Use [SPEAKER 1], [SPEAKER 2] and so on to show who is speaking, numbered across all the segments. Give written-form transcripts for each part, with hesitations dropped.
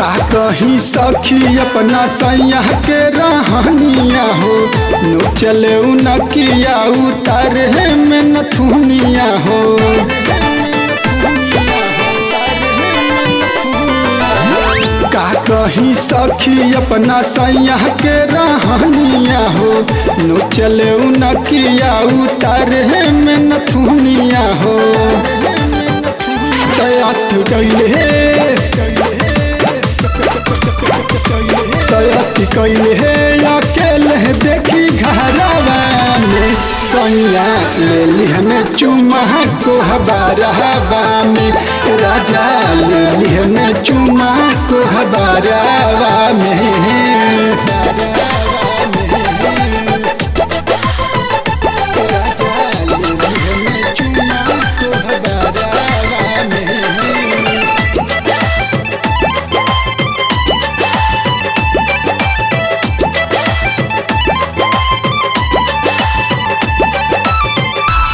[SPEAKER 1] का कहीं सखी अपना सैया के रहनिया हो, नो चले नकिया उतारे में नथुनिया हो। का कहीं सखी अपना सैया के रहनिया हो, नो चले नकिया उतारे में नथुनिया हो। तयात कैले हे अकेले देखी घरवा में, सैया ले लिहन चुमा को हबारवा में, राजा ले लिहन चुमा को हबारवा में।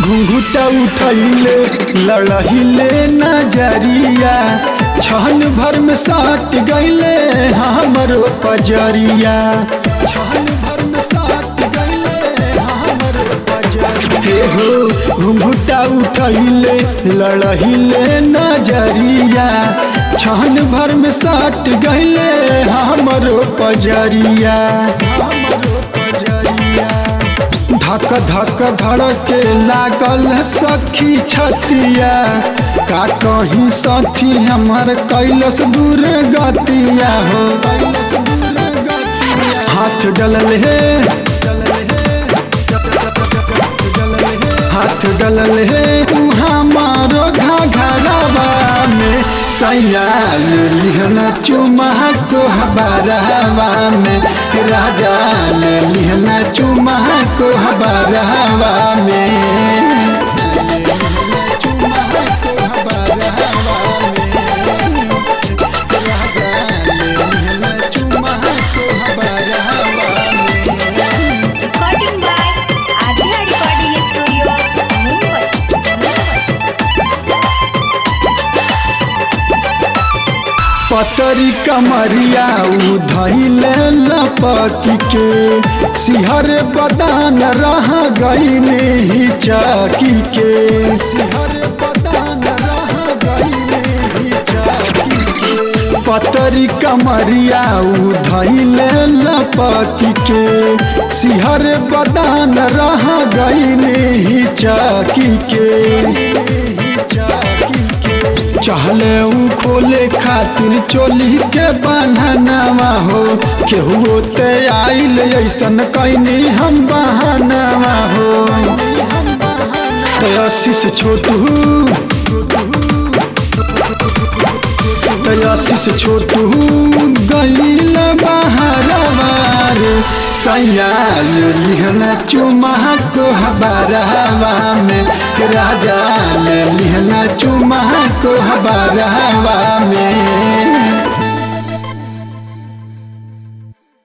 [SPEAKER 1] घुंघुटा उठैले लड़हिले नजरिया, छन भर में साट गईले हमरो पजरिया, छन भर में साट गईले हमरो पजरिया हो। घुंघुटा उठैले लड़हिले नजरिया, छन भर में साट गईले हमरो पजरिया, हमरो पजरिया। धक धक धड़के लागल सखी छतिया, का कहीं सखी हमार कैलस दूर गतिया हो। हाथ डलल हे, हाथ डलल हे हमारो घरवा में, सैया ले लिहन चुमा को हबारवा में, राजा ले लिहन चुमा को हबारवा में। पतरी कमरिया उधैले लपकी के, सिहर बदान रह गईले ही चाकी के, सिहर बदान रह गईले ही चाकी के। पतरी कमरिया उधैले लपकी के, सिहर बदान रह गईले ही चाकी के। चहले ऊ खोले खातिर चोली के बहनावा हो, केहू ते आइल ऐसन कैनी हम बहानावा हो। तयासीस छोटू, तयासीस छोटू गईल बहरवा रे, सैया ले लिहन चुमा को हबारवा में, राजा ले लिहन चुमा को हबारवा में।